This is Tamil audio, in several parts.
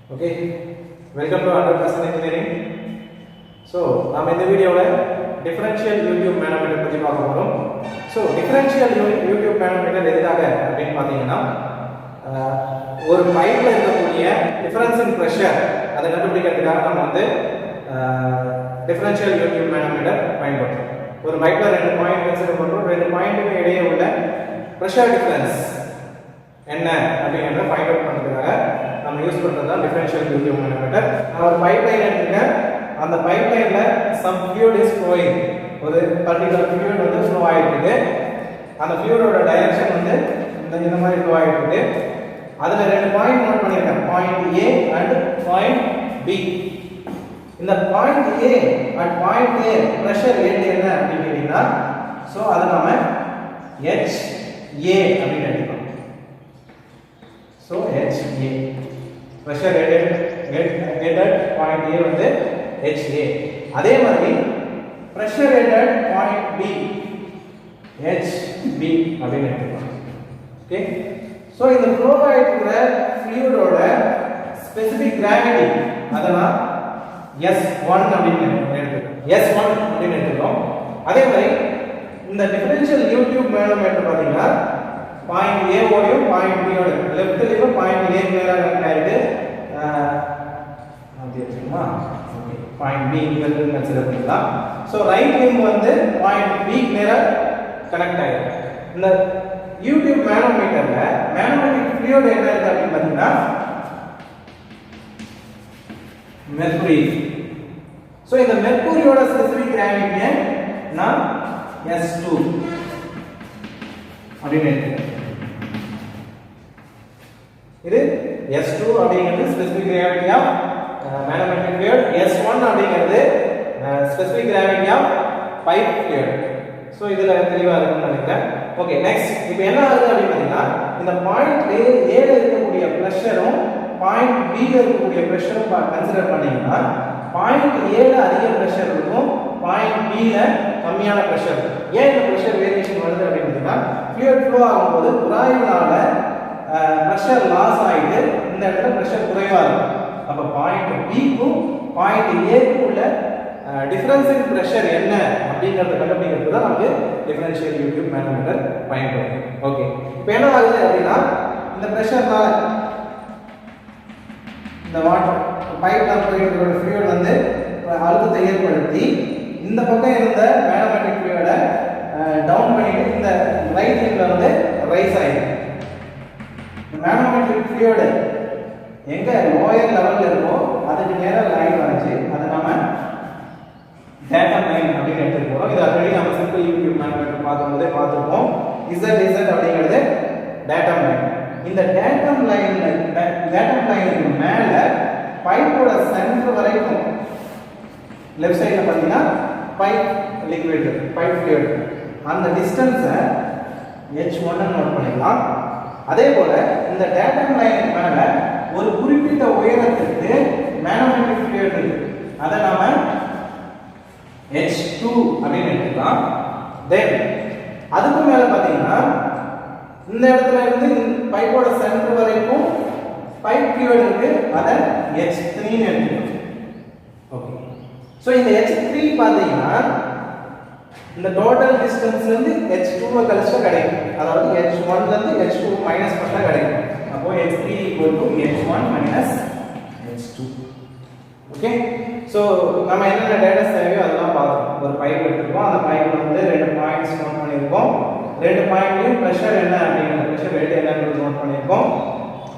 Okay, welcome to 100% engineering. So, நாம் இந்த வீடியோல differential U manometer பத்தி பார்க்க போறோம். So, differential U manometer எதுக்காக அப்படினு பாத்தீங்கன்னா ஒரு பைப்ல இருக்கக்கூடிய difference in pressure அதை கண்டுபிடிக்கிறதுக்காக நம்ம வந்து differential U manometer பயன்படுத்துறோம். ஒரு பைப்ல ரெண்டு பாயிண்ட் கன்சிடர் பண்றோம். ரெண்டு பாயிண்ட்க்கு இடையே உள்ள pressure difference என்ன அப்படிங்கறத ஃபைண்ட் அவுட் பண்றதுக்காக நம்ம யூஸ் பண்றது தான் differential U manometer. ஒரு பைப்லைன் எடுத்துங்க, அந்த பைப்லைன்ல some fluid is flowing, ஒரு particular fluid வந்து flow ஆயிட்டு இருக்கு. அந்த fluidோட டைரக்ஷன் வந்து இந்த மாதிரி flow ஆயிட்டு இருக்கு. அதுல ரெண்டு பாயிண்ட் நோட் பண்ணிருக்கேன், point A and point B. இந்த point A and point A pressure head என்ன அப்படினு கேட்டீங்கன்னா, சோ அத நாம HA அப்படி எடுத்துக்கலாம். So HA pressure head at point A வந்து HA. அதே மாதிரி pressure head at point B HB அப்படினு எடுத்துக்கலாம். ஓகே, சோ இந்த flow ஆயிட்டு இருக்கிற fluidோட specific gravity அதனா S1 அப்படினு எடுத்துக்கலாம். S1 அப்படினு எடுத்துக்கலாம். அதே மாதிரி இந்த differential U manometer பாத்தீங்கன்னா பாயிண்ட் A ஓடையும் பாயிண்ட் B ஓட லெஃப்ட்லயும் பாயிண்ட் A மேல கனெக்ட் ஆயிட்டு அப்படி இருக்குமா? ஓகே, பாயிண்ட் B இங்க இருந்து கன்சிடர் பண்ணலாம். சோ ரைட் லிம்ப் வந்து பாயிண்ட் B மேல கனெக்ட் ஆயிருக்கு. இந்த யூடியூப் மேனோமீட்டர்ல மேனோமெட்ரிக் ஃப்ளூயிட் என்ன இருக்கு அப்படினு பாத்தீங்கன்னா மெர்க்குரி. சோ இந்த மெர்க்குரியோட ஸ்பெசிபிக் கிராவிட்டி நான் S2 அப்படின்னு எடுத்துக்கிறேன். இது S2 அப்படிங்கிறது specific gravity of manometric fluid, S1 அப்படிங்கிறது specific gravity of pipe fluid. So இதுல தெளிவா இருக்கும்னு நினைக்கிறேன். ஓகே, நெக்ஸ்ட் இப்போ என்ன ஆகுது அப்படினு பாத்தீங்கன்னா, இந்த பாயிண்ட் A ல இருக்கக்கூடிய பிரஷரும் பாயிண்ட் B ல இருக்கக்கூடிய பிரஷரும் கன்சிடர் பண்ணீங்கன்னா, பாயிண்ட் A ல அதிக பிரஷர் இருக்கும், பாயிண்ட் B ல கம்மியான பிரஷர். ஏன் இந்த பிரஷர் வேரியேஷன் வருது அப்படினு பாத்தீங்கன்னா, ஃப்ளூயிட் ஃப்ளோ ஆகும்போது குழாயினால பிரஷர் லாஸ் ஆயிட்டு இந்த இடத்துல பிரஷர் குறைவா இருக்கும். அப்ப பாயிண்ட் B க்கும் பாயிண்ட் A க்கும் உள்ள டிஃபரன்ஸ் இன் பிரஷர் என்ன அப்படிங்கறத கண்டுபிடிக்கிறது தான் நமக்கு டிஃபரன்ஷியல் U மேனோமீட்டர் பயன்படுது. ஓகே, இப்போ என்ன ஆகுது அப்படின்னா, இந்த பிரஷர்னால இந்த வாட்டர் பைப்ல போயிட்டு இருக்கிற ஃப்ளூயிட் வந்து அழுத்தத்தை ஏற்படுத்தி இந்த பக்கம் இருந்த மேனோமெட்ரிக் ஃப்ளூயிட டவுன் பண்ணிட்டு இந்த ரைட் லிம்ப்ல வந்து ரைஸ் ஆயிடும். மேனோமெட்ரிக் ஃப்ளூயிட் எங்க லோயர் லெவல்ல இருக்கோ அதுக்கு நேரா லைன் வரைஞ்சு அதை நாம டேட்டம் லைன் அப்படின்னு எடுத்துட்டு போறோம். இது ஆல்ரெடி நம்ம சிம்பிள் U மேனோமீட்டர் பார்க்கும்போதே பார்த்துருக்கோம். Z அப்படிங்கிறது டேட்டம் லைன். இந்த டேட்டம் லைனுக்கு மேல பைப்போட சென்டர் வரைக்கும் லெஃப்ட் சைடுல பாத்தீங்கன்னா பைப் லிக்விட், பைப் ஃப்ளூயிட், அந்த டிஸ்டன்ஸை H1 நோட் பண்ணிக்கலாம். அதே போல இந்த டேட்டம் லைனுக்கு மேல ஒரு குறிப்பிட்ட உயரத்துக்கு மேனோமெட்ரிக் ஃப்ளூயிட் இருக்கு, அதை நாம H2 அப்படின்னு எடுத்துக்கலாம். தென் அதுக்கு மேல பாத்தீங்கன்னா இந்த இடத்துல இருந்து பைப்போட சென்டர் வரைக்கும் பைப் ஃப்ளூயிட் இருக்கு, அதை H3 ன்னு எடுத்துக்கலாம். ஓகே, சோ இந்த H3 பாத்தீங்கன்னா இந்த டோட்டல் டிஸ்டன்ஸ்ல இருந்து H2 கழிச்சா கிடைக்கும். அதாவது H1 ல இருந்து H2 மைனஸ் பண்ணா கிடைக்கும். அப்போ H3 H1 H2. Okay, so நம்ம என்னென்ன டேட்டா தேவையோ அதெல்லாம் பார்த்தோம். ஒரு பைப் எடுத்துக்கோம், அந்த பைப்ல வந்து ரெண்டு பாயிண்ட்ஸ் நோட் பண்ணிருக்கோம். ரெண்டு பாயிண்ட்லயும் பிரஷர் என்ன அப்படிங்கிற பிரஷர் ரேட் என்னன்னு நோட் பண்ணிருக்கோம்.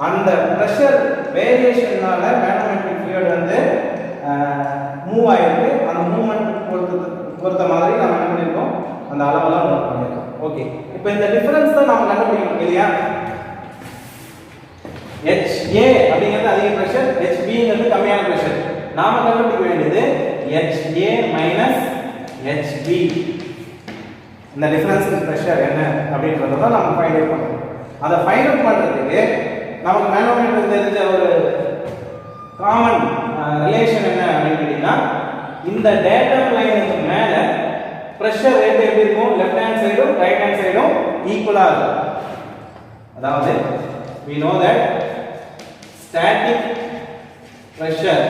அந்த பிரஷர் வேரியேஷன்னால மேனோமெட்ரிக் ஃப்ளூயிட் வந்து மூவ் ஆயிருக்கு. அந்த மூவ்மெண்ட் பொறுத்த மாதிரி நாம என்ன பண்ணிருக்கோம், அந்த அளவெல்லாம் நோட் பண்ணிருக்கோம். ஓகே, இப்போ இந்த டிஃபரன்ஸ் தான் நாம கண்டுபிடிக்கணும் இல்லையா? HA அப்படிங்கிறது அதிக பிரஷர், HBங்கிறது கம்மியான பிரஷர். நாம கண்டுபிடிக்க வேண்டியது HA மைனஸ் HB. இந்த டிஃபரன்ஸ் இன் பிரஷர் என்ன அப்படின்றத தான் நாம ஃபைண்ட் அவுட் பண்ணணும். அதை ஃபைண்ட் அவுட் பண்றதுக்கு நமக்கு மேனோமீட்டர் தெரிஞ்ச ஒரு காமன் ரிலேஷன் என்ன அப்படின்னு கேட்டீங்கன்னா, இந்த டேட்டம் லைனுக்கு மேல பிரஷர் ரேட் எப்படி இருக்கும், லெஃப்ட் ஹேண்ட் சைடும் ரைட் ஹேண்ட் சைடும் ஈக்குவலா இருக்கும். அதாவது we know that static pressure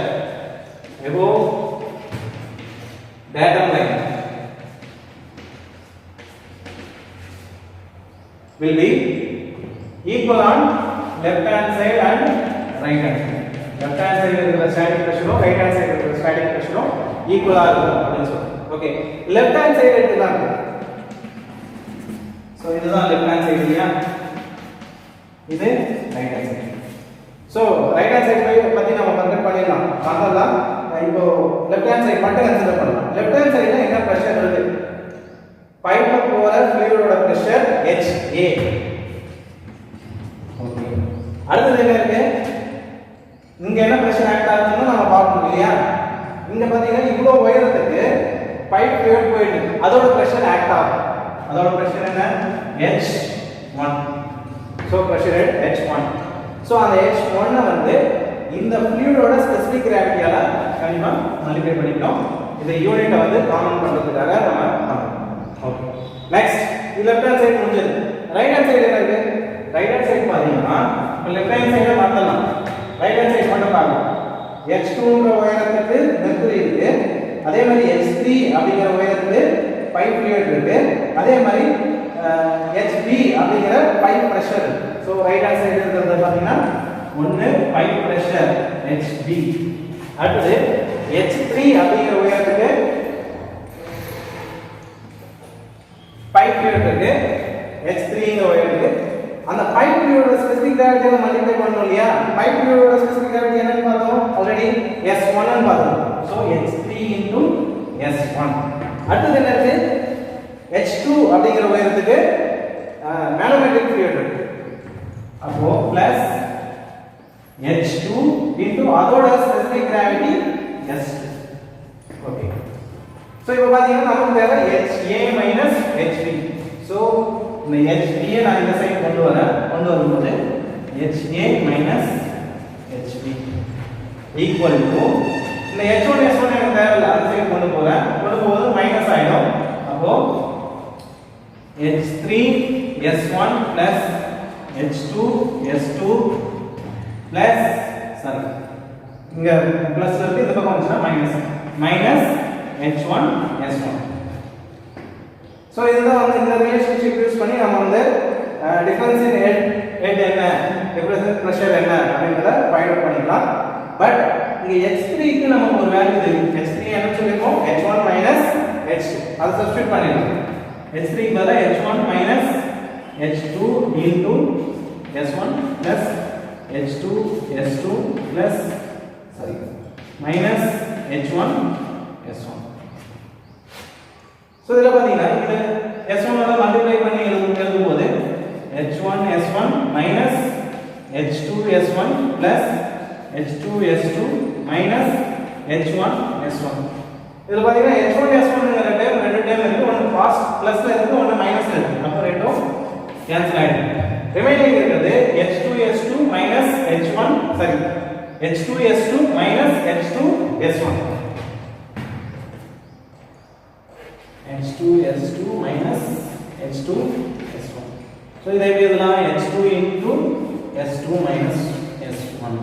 above datum line will be equal on left hand side and right hand side. Left hand side இருக்கிற static pressure right hand side இருக்கிற static pressure equal ஆ இருக்கும் அப்படினு சொல்றோம். ஓகே, left hand side எடுத்துக்கலாம். சோ இதுதான் left hand side இல்லையா? இது right hand side. So right hand side பத்தி நம்ம கன்சிடர் பண்ணிடலாம். பார்த்தலாம். இப்போ left hand side மட்டும் கன்சிடர் பண்ணலாம். left hand sideல என்ன பிரஷர் இருக்கு? பைப்ல போற ஃப்ளூயிடோட பிரஷர் HA. ஓகே, அடுத்து என்ன இருக்கு? இங்க என்ன பிரஷர் ஆக்ட் ஆகுதுன்னு நம்ம பார்க்கணும் இல்லையா? இங்க பாத்தீங்கன்னா இவ்வளவு உயரத்துக்கு பைப் ஃப்ளூயிட் போயிட்டு அதோட பிரஷர் ஆக்ட் ஆகும். அதோட பிரஷர் என்ன? H1. So pressure H1. So அந்த H1 வந்து இந்த ஃப்ளூயிடோட ஸ்பெசிபிக் கிராவிட்டியால கண்டிப்பா மல்டிப்ளை பண்ணிட்டோம். இந்த யூனிட்டை வந்து காமன் பண்றதுக்காக நம்ம பண்றோம். ஓகே, நெக்ஸ்ட் இது லெஃப்ட் ஹேண்ட் சைடு முடிஞ்சது. ரைட் ஹேண்ட் சைடு என்ன இருக்கு? ரைட் ஹேண்ட் சைடு பாத்தீங்கன்னா இப்ப லெஃப்ட் ஹேண்ட் சைட மாத்தலாம். ரைட் ஹேண்ட் சைடு மட்டும் பார்க்கலாம். H2ன்ற உயரத்துக்கு மெர்க்குரி இருக்கு. அதே மாதிரி H3 அப்படிங்கிற உயரத்துக்கு பைப் ஃப்ளூயிட் இருக்கு. அதே மாதிரி HB அப்படிங்கிற பைப் பிரஷர் இருக்கு. சோ ரைட் ஹேண்ட் சைடு இருக்கிறது பாத்தீங்கன்னா ஒன்னு பைப் பிரஷர் HB, அடுத்து H3 அப்படிங்கிற உயரத்துக்கு பைப் ஃப்ளூயிட் இருக்கு. H3ங்கிற உயரத்துக்கு அந்த பைப் ஃப்ளூயிடோட ஸ்பெசிபிக் கிராவிட்டியை மல்டிப்ளை பண்ணனும் இல்லையா? பைப் ஃப்ளூயிடோட ஸ்பெசிபிக் கிராவிட்டி என்னன்னு பார்த்தோம் ஆல்ரெடி, S1 ன்னு பார்த்தோம். So H3 S1. அடுத்து என்ன இருக்கு? H2 அப்படிங்கிற உயரத்துக்கு manometer ஃப்ளூயிட் இருக்கு. அப்போ பிளஸ் H2 அதோட specific gravity S2. Okay, so இப்போ பாத்தீங்கன்னா நமக்கு தேவை HA HB. சோ இந்த HB நான் இந்த சைடு கொண்டு வரும்போது HA HB equal to இந்த H1 S1 எனக்கு தேவையில்லை, அந்த சைடு கொண்டு போகும்போது மைனஸ் ஆயிடும். அப்போ H3 S1 plus H2 S2 plus sorry இங்க பிளஸ்ல இருக்கு, இந்த பக்கம் வந்துச்சுனா மைனஸ் H1 S1. சோ இதுதான் வந்து இந்த ரிலேஷன்ஷிப் யூஸ் பண்ணி நம்ம வந்து டிஃபரன்ஸ் இன் ஹெட் என்ன, டிஃபரன்ஸ் பிரஷர் என்ன அப்படிங்கறத ஃபைண்ட் அவுட் பண்ணிக்கலாம். பட் இங்க H3 க்கு நமக்கு ஒரு வேல்யூ தெரியும். H3 என்ன சொல்லிருக்கோம்? H1 H2. அதை சப்ஸ்டிட்யூட் பண்ணிடலாம். H3 க்கு பதிலா H1 H2 into S1 plus H2 S2 plus sorry minus H1 S1. So இதல பாத்தீங்கன்னா இது S1 ஓட மல்டிப்ளை பண்ணி எழுதும்போது H1 S1 minus H2 S1 plus H2 S2 minus H1 S1. இதல பாத்தீங்கன்னா H1 S1 ங்கற ரெண்டு டைம் இருக்கு. ஒன்னு பாஸ்ட் பிளஸ்ல இருக்கு, ஒன்னு மைனஸ்ல இருக்கு. அப்ப ரெண்டும் கேன்சல் ஆயிடும். ரிமைனிங் இருக்குது H2 S2 minus H1 sorry H2 S2 minus H2 S1. H2 S2 minus H2 S1. So இதை எப்படி எழுதலாம்? H2 into S2 minus S1.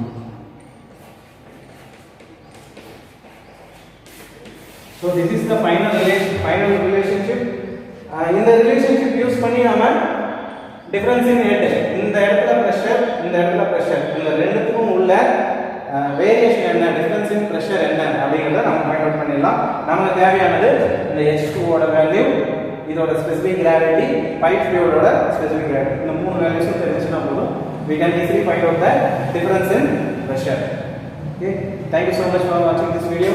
So this is the final relationship. இந்த relationship யூஸ் பண்ணி நாம டிஃபரன்ஸ் இன் ஹெட், இந்த இடத்துல பிரஷர் இந்த இடத்துல பிரஷர், இந்த ரெண்டுத்துக்கும் உள்ள வேரியேஷன் என்ன, டிஃபரன்ஸ் இன் பிரஷர் என்ன அப்படிங்கறத நம்ம ஃபைண்ட் அவுட் பண்ணிடலாம். நமக்கு தேவையானது இந்த H2 ஓட வேல்யூ, இதோட ஸ்பெசிபிக் கிராவிட்டி, பைப் ஃப்ளூயிடோட ஸ்பெசிபிக் கிராவிட்டி, இந்த மூணு வேல்யூஸும் தெரிஞ்சுனா போதும். we can easily find out the difference in pressure. Okay, thank you so much for watching this video.